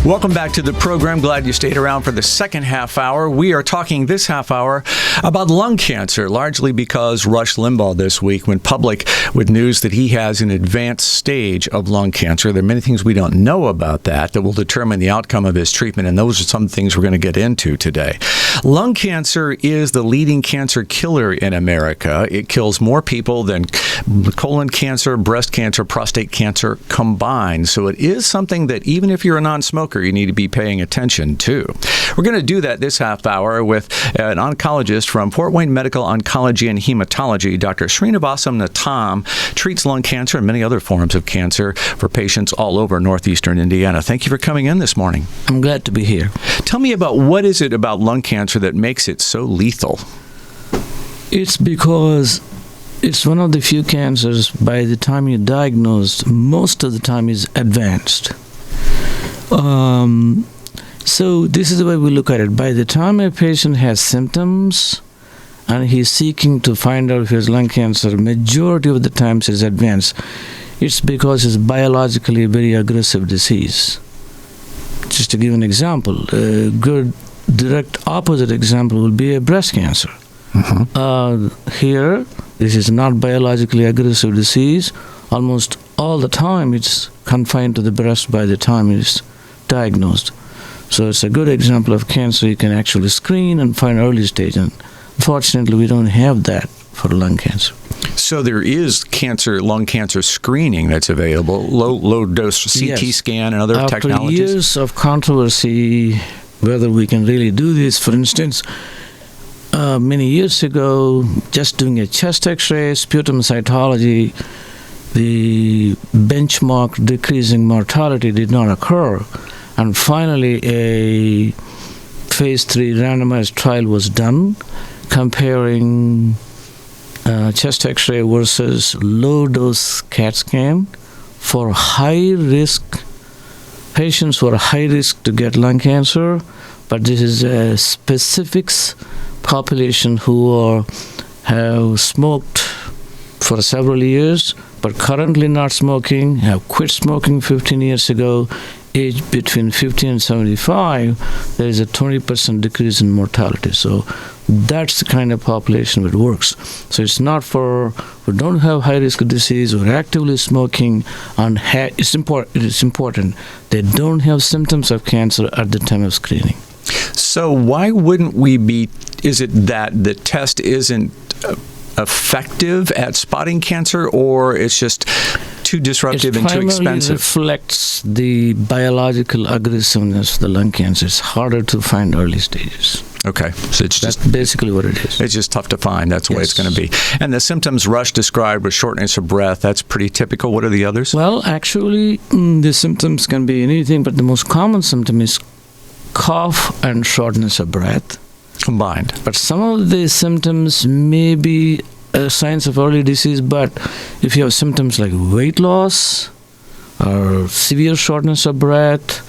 Welcome back to the program. Glad you stayed around for the second half hour. We are talking this half hour about lung cancer, largely because Rush Limbaugh this week went public with news that he has an advanced stage of lung cancer. There are many things we don't know about that will determine the outcome of his treatment, and those are some things we're going to get into today. Lung cancer is the leading cancer killer in America. It kills more people than colon cancer, breast cancer, prostate cancer combined. So it is something that even if you're a non-smoker, you need to be paying attention to. We're going to do that this half hour with an oncologist from Fort Wayne Medical Oncology and Hematology. Dr. Sreenivasa Nattam treats lung cancer and many other forms of cancer for patients all over northeastern Indiana. Thank you for coming in this morning. I'm glad to be here. Tell me about what is it about lung cancer that makes it so lethal? It's because it's one of the few cancers, by the time you're diagnosed, most of the time is advanced. So this is the way we look at it. By the time a patient has symptoms and he's seeking to find out if he has lung cancer, majority of the times it's advanced. It's because it's biologically a very aggressive disease. Just to give an example, a good direct opposite example would be a breast cancer. Here, this is not biologically aggressive disease. Almost all the time, it's confined to the breast by the time it's diagnosed. So it's a good example of cancer you can actually screen and find early stage. And unfortunately, we don't have that for lung cancer. So there is lung cancer screening that's available, low dose CT scan and other technologies? After years of controversy, whether we can really do this, for instance, many years ago, just doing a chest x-ray, sputum cytology, the benchmark decreasing mortality did not occur. And finally, a phase 3 randomized trial was done comparing chest x-ray versus low-dose CAT scan for high-risk patients who are high risk to get lung cancer, but this is a specific population who have smoked for several years, but currently not smoking, have quit smoking 15 years ago, aged between 50 and 75, there is a 20% decrease in mortality. So that's the kind of population that works. So it's not for who don't have high-risk disease or actively smoking, and it is important they don't have symptoms of cancer at the time of screening. So why wouldn't we be, is it that the test isn't effective at spotting cancer, or it's just too disruptive and too expensive? It reflects the biological aggressiveness of the lung cancer. It's harder to find early stages. Okay, so that's basically what it is. It's just tough to find. That's the way it's going to be. And the symptoms Rush described with shortness of breath, that's pretty typical. What are the others? Well, actually, the symptoms can be anything, but the most common symptom is cough and shortness of breath. Combined. But some of the symptoms may be signs of early disease, but if you have symptoms like weight loss or severe shortness of breath,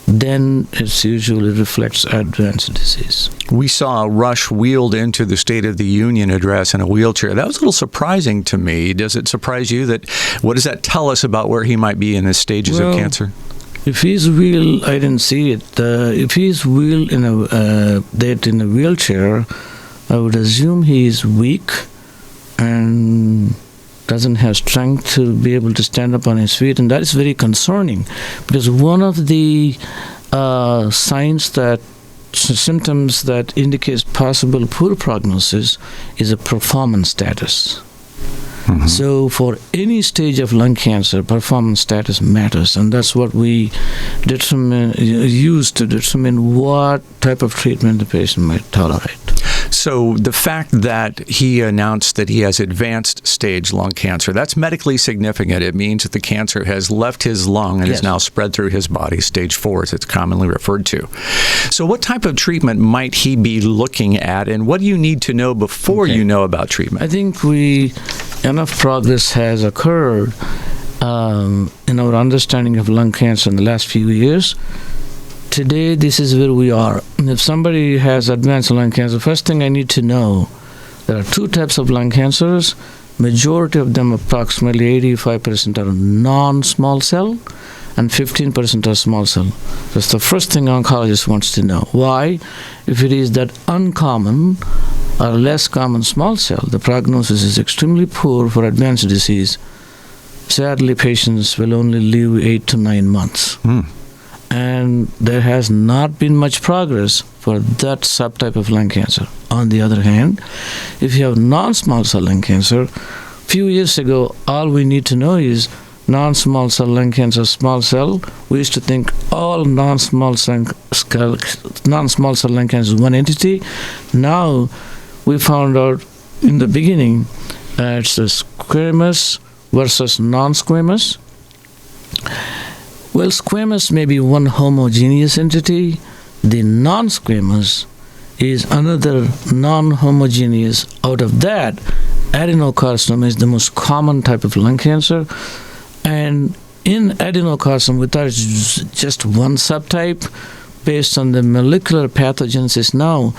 then it usually reflects advanced disease. We saw Rush wheeled into the State of the Union address in a wheelchair. That was a little surprising to me. Does it surprise you? What does that tell us about where he might be in his stages of cancer? If he's wheeled, I didn't see it. If he's wheeled in a wheelchair, I would assume he is weak and doesn't have strength to be able to stand up on his feet, and that is very concerning, because one of the symptoms that indicates possible poor prognosis is a performance status. Mm-hmm. So for any stage of lung cancer, performance status matters, and that's what we use to determine what type of treatment the patient might tolerate. So the fact that he announced that he has advanced stage lung cancer, that's medically significant. It means that the cancer has left his lung and is now spread through his body, stage 4 as it's commonly referred to. So what type of treatment might he be looking at, and what do you need to know before you know about treatment? I think enough progress has occurred in our understanding of lung cancer in the last few years. Today, this is where we are. If somebody has advanced lung cancer, first thing I need to know, there are 2 types of lung cancers. Majority of them, approximately 85%, are non-small cell, and 15% are small cell. That's the first thing oncologist wants to know. Why? If it is that uncommon or less common small cell, the prognosis is extremely poor for advanced disease. Sadly, patients will only live 8 to 9 months. And there has not been much progress for that subtype of lung cancer. On the other hand, if you have non-small cell lung cancer, few years ago, all we need to know is non-small cell lung cancer, small cell. We used to think all non-small cell lung cancer is one entity. Now, we found out in the beginning it's a squamous versus non-squamous. Well, squamous may be one homogeneous entity. The non-squamous is another non-homogeneous. Out of that, adenocarcinoma is the most common type of lung cancer. And in adenocarcinoma, we thought it's just one subtype. Based on the molecular pathogenesis now,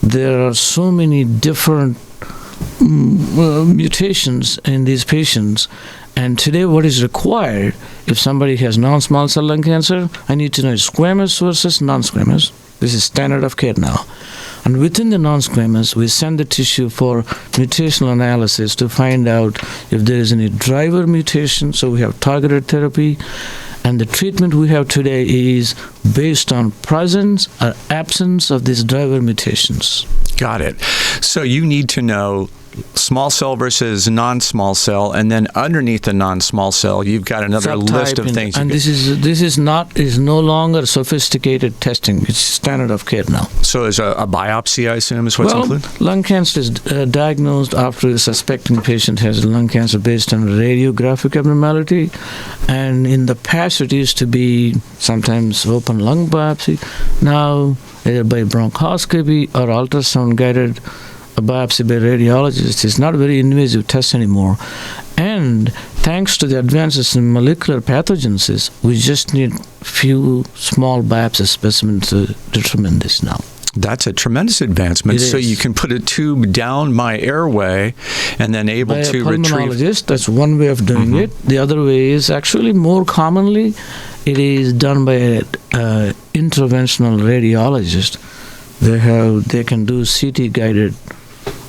there are so many different mutations in these patients. And today what is required, if somebody has non-small cell lung cancer, I need to know squamous versus non-squamous. This is standard of care now. And within the non-squamous, we send the tissue for mutational analysis to find out if there is any driver mutation. So we have targeted therapy. And the treatment we have today is based on presence or absence of these driver mutations. Got it. So you need to know small cell versus non-small cell, and then underneath the non-small cell, you've got another list of things. And this is no longer sophisticated testing. It's standard of care now. So is a biopsy, I assume, is what's included? Lung cancer is diagnosed after a suspecting patient has lung cancer based on radiographic abnormality. And in the past, it used to be sometimes open lung biopsy. Now, either by bronchoscopy or ultrasound-guided biopsy by radiologists. Is not a very invasive test anymore. And thanks to the advances in molecular pathogenesis, we just need few small biopsy specimens to determine this now. That's a tremendous advancement. So you can put a tube down my airway and then able to retrieve. Pulmonologist, that's one way of doing it. The other way is actually more commonly, it is done by an interventional radiologist. They can do CT guided.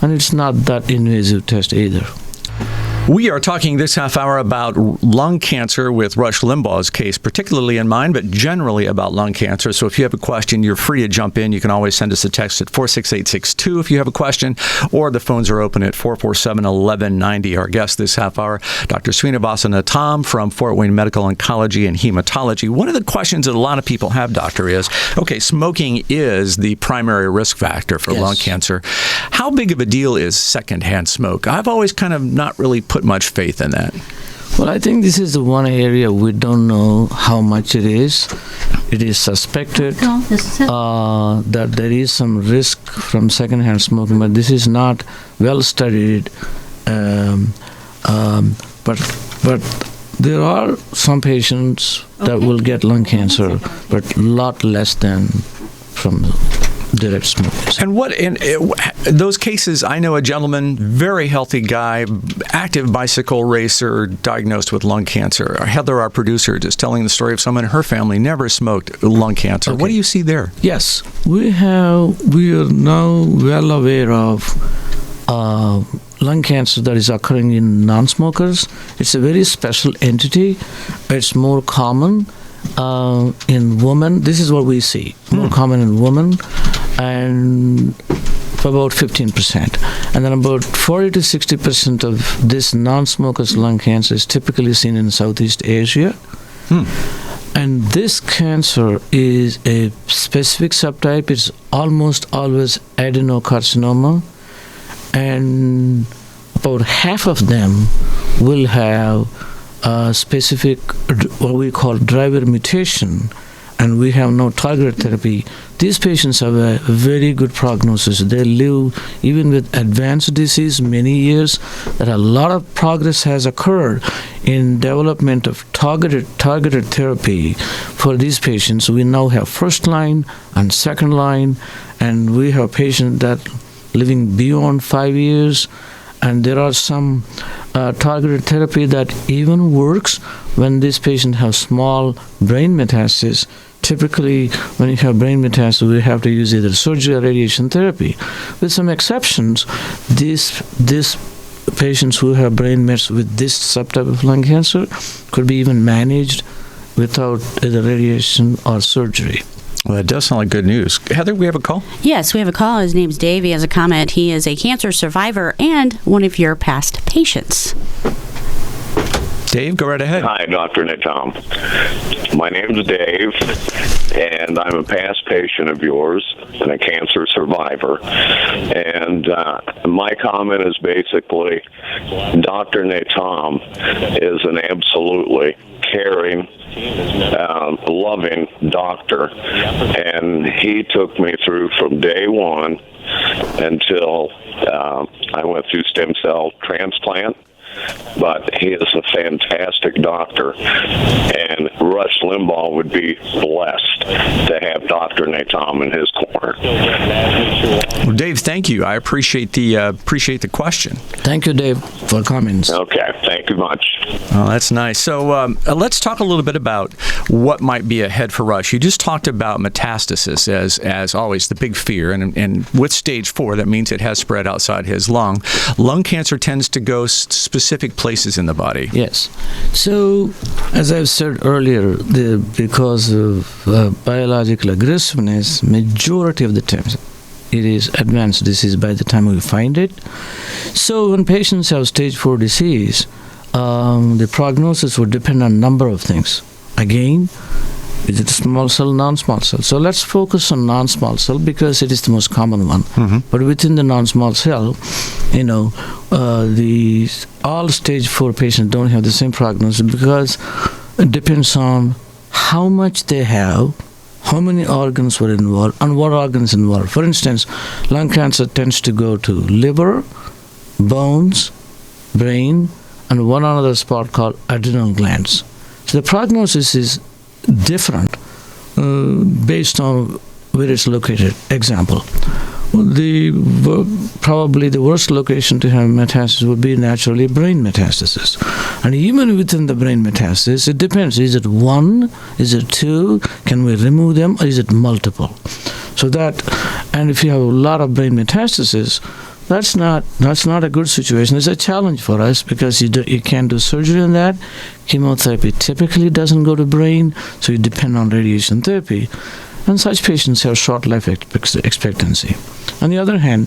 And it's not that invasive test either. We are talking this half hour about lung cancer with Rush Limbaugh's case, particularly in mind, but generally about lung cancer. So if you have a question, you're free to jump in. You can always send us a text at 46862 if you have a question, or the phones are open at 447-1190. Our guest this half hour, Dr. Sreenivasa Nattam from Fort Wayne Medical Oncology and Hematology. One of the questions that a lot of people have, doctor, is, okay, smoking is the primary risk factor for lung cancer. How big of a deal is secondhand smoke? I've always kind of not really put much faith in that. Well, I think this is the one area we don't know how much it is. It is suspected that there is some risk from secondhand smoking, but this is not well studied. But there are some patients that will get lung cancer, but a lot less than from direct smokers. And what in those cases? I know a gentleman, very healthy guy, active bicycle racer, diagnosed with lung cancer. Heather, our producer, is telling the story of someone in her family never smoked lung cancer. Okay. What do you see there? Yes, we are now well aware of lung cancer that is occurring in non-smokers. It's a very special entity. It's more common in women. This is what we see. More common in women, and for about 15%. And then about 40 to 60% of this non-smokers' lung cancer is typically seen in Southeast Asia. And this cancer is a specific subtype. It's almost always adenocarcinoma. And about half of them will have a specific, what we call driver mutation, and we have no targeted therapy. These patients have a very good prognosis. They live, even with advanced disease, many years. That a lot of progress has occurred in development of targeted therapy for these patients. We now have first line and second line, and we have patients that living beyond 5 years. And there are some targeted therapy that even works when this patient has small brain metastasis. Typically, when you have brain metastasis, we have to use either surgery or radiation therapy. With some exceptions, these patients who have brain mets with this subtype of lung cancer could be even managed without either radiation or surgery. Well, that does sound like good news. Heather, we have a call? Yes, we have a call. His name's Dave. He has a comment. He is a cancer survivor and one of your past patients. Dave, go right ahead. Hi, Dr. Nattam. My name's Dave, and I'm a past patient of yours and a cancer survivor. And my comment is basically, Dr. Nattam is an absolutely caring, loving doctor, and he took me through from day one until I went through stem cell transplant. But he is a fantastic doctor, and Rush Limbaugh would be blessed to have Dr. Nattam in his corner. Well, Dave, thank you. I appreciate the question. Thank you, Dave, for comments. Okay, thank you much. Oh, that's nice. So let's talk a little bit about what might be ahead for Rush. You just talked about metastasis as always, the big fear, and with stage 4, that means it has spread outside his lung. Lung cancer tends to go specific places in the body. Yes. So, as I've said earlier, because of biological aggressiveness, majority of the times it is advanced disease by the time we find it. So, when patients have stage 4 disease, the prognosis would depend on a number of things. Again, is it small cell, non-small cell? So let's focus on non-small cell because it is the most common one. Mm-hmm. But within the non-small cell, all stage 4 patients don't have the same prognosis because it depends on how much they have, how many organs were involved, and what organs involved. For instance, lung cancer tends to go to liver, bones, brain, and one other spot called adrenal glands. So the prognosis is different based on where it's located. Example, probably the worst location to have metastasis would be naturally brain metastasis. And even within the brain metastasis, it depends. Is it 1? Is it 2? Can we remove them? Or is it multiple? So and if you have a lot of brain metastasis, that's not a good situation. It's a challenge for us because you can't do surgery on that. Chemotherapy typically doesn't go to brain, so you depend on radiation therapy. And such patients have short life expectancy. On the other hand,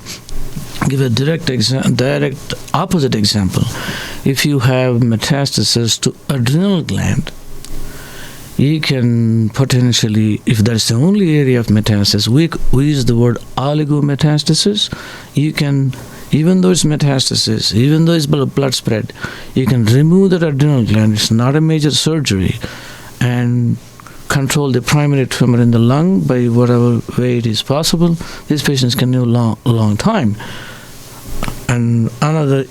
give a direct opposite example. If you have metastasis to adrenal gland, you can potentially, if that's the only area of metastasis, we use the word oligometastasis. You can, even though it's metastasis, even though it's blood spread, you can remove that adrenal gland. It's not a major surgery, and control the primary tumor in the lung by whatever way it is possible. These patients can live a long time. And another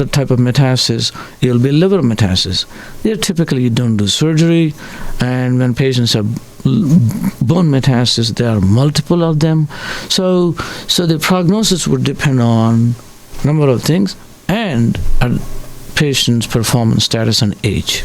type of metastasis, it will be liver metastasis. There typically you don't do surgery, and when patients have bone metastasis, there are multiple of them. So the prognosis would depend on a number of things and a patient's performance status and age.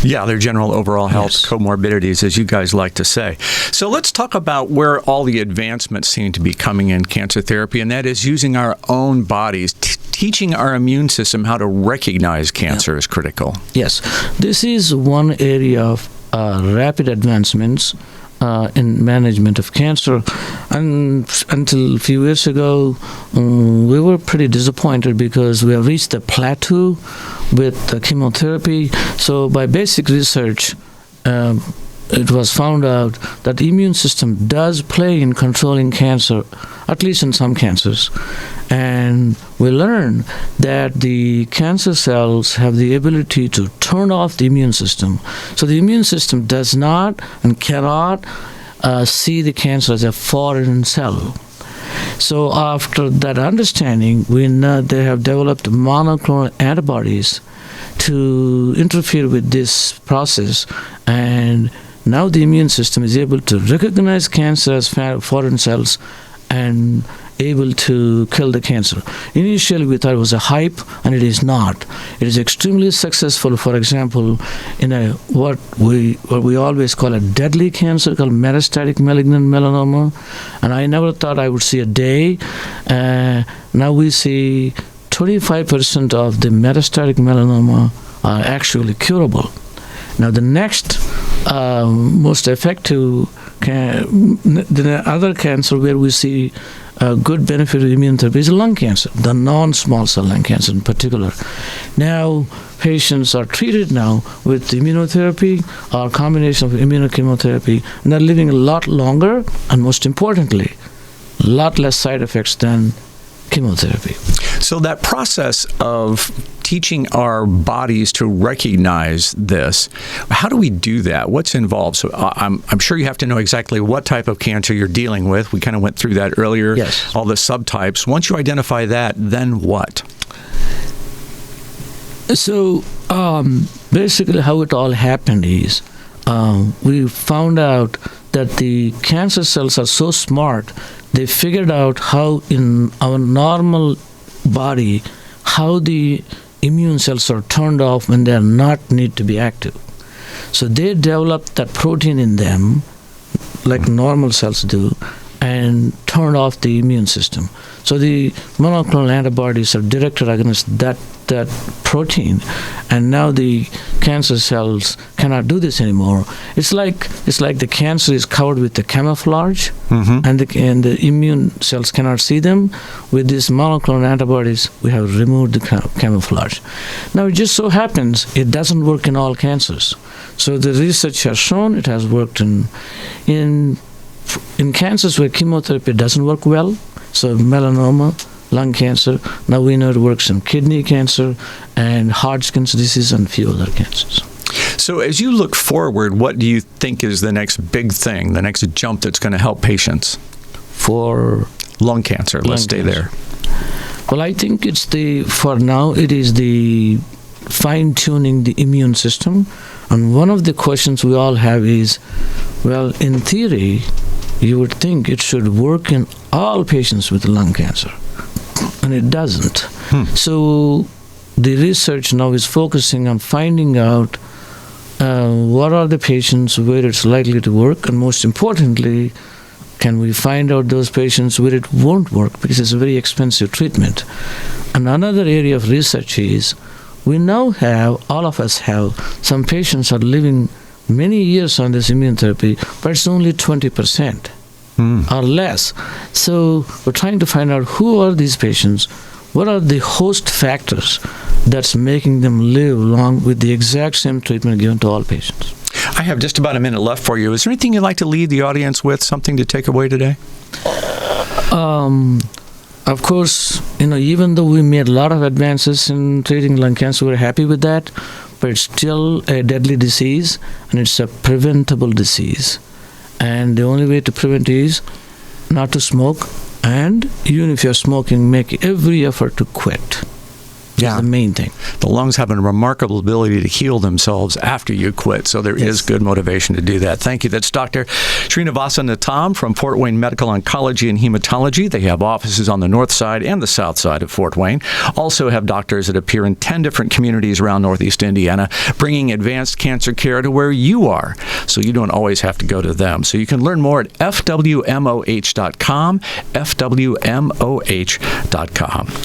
Yeah, their general overall health, yes. Comorbidities, as you guys like to say. So let's talk about where all the advancements seem to be coming in cancer therapy, and that is using our own bodies. Teaching our immune system how to recognize cancer is critical. Yes, this is one area of rapid advancements in management of cancer. And until a few years ago, we were pretty disappointed because we have reached the plateau with the chemotherapy. So by basic research, it was found out that the immune system does play in controlling cancer, at least in some cancers. And we learned that the cancer cells have the ability to turn off the immune system. So the immune system does not and cannot see the cancer as a foreign cell. So after that understanding, we know they have developed monoclonal antibodies to interfere with this process, and now the immune system is able to recognize cancer as foreign cells and able to kill the cancer. Initially, we thought it was a hype, and it is not. It is extremely successful. For example, in what we always call a deadly cancer called metastatic malignant melanoma, and I never thought I would see a day. Now we see 25% of the metastatic melanoma are actually curable. Now the next most effective the other cancer where we see a good benefit of immunotherapy is lung cancer, the non-small cell lung cancer in particular. Now patients are treated now with immunotherapy or combination of immunochemotherapy, and they're living a lot longer, and most importantly, a lot less side effects than chemotherapy. So that process of teaching our bodies to recognize this, how do we do that? What's involved? So I'm sure you have to know exactly what type of cancer you're dealing with. We kind of went through that earlier. Yes. All the subtypes. Once you identify that, then what? So basically how it all happened is we found out that the cancer cells are so smart, they figured out how in our normal body, how the immune cells are turned off when they are not need to be active. So they developed that protein in them, like normal cells do, and turned off the immune system. So the monoclonal antibodies are directed against that protein, and now the cancer cells cannot do this anymore. It's like the cancer is covered with the camouflage, and the immune cells cannot see them. With these monoclonal antibodies, we have removed the camouflage. Now it just so happens it doesn't work in all cancers. So the research has shown it has worked in cancers where chemotherapy doesn't work well. So melanoma, lung cancer. Now we know it works in kidney cancer and Hodgkin's disease and a few other cancers. So as you look forward, what do you think is the next big thing, the next jump that's going to help patients? For lung cancer, let's stay there. Well, I think for now, it is the fine-tuning the immune system. And one of the questions we all have is, well, in theory, you would think it should work in all patients with lung cancer, and it doesn't. So the research now is focusing on finding out what are the patients where it's likely to work, and most importantly, can we find out those patients where it won't work, because it's a very expensive treatment. And another area of research is we now have, all of us have, some patients are living many years on this immunotherapy, but it's only 20% or less. So we're trying to find out who are these patients, what are the host factors that's making them live long with the exact same treatment given to all patients. I have just about a minute left for you. Is there anything you'd like to leave the audience with, something to take away today? Of course, even though we made a lot of advances in treating lung cancer, we're happy with that, but it's still a deadly disease, and it's a preventable disease. And the only way to prevent is not to smoke, and even if you're smoking, make every effort to quit. That's the main thing. The lungs have a remarkable ability to heal themselves after you quit, so there is good motivation to do that. Thank you. That's Dr. Sreenivasa Nattam from Fort Wayne Medical Oncology and Hematology. They have offices on the north side and the south side of Fort Wayne. Also have doctors that appear in 10 different communities around Northeast Indiana, bringing advanced cancer care to where you are, so you don't always have to go to them. So you can learn more at FWMOH.com, FWMOH.com.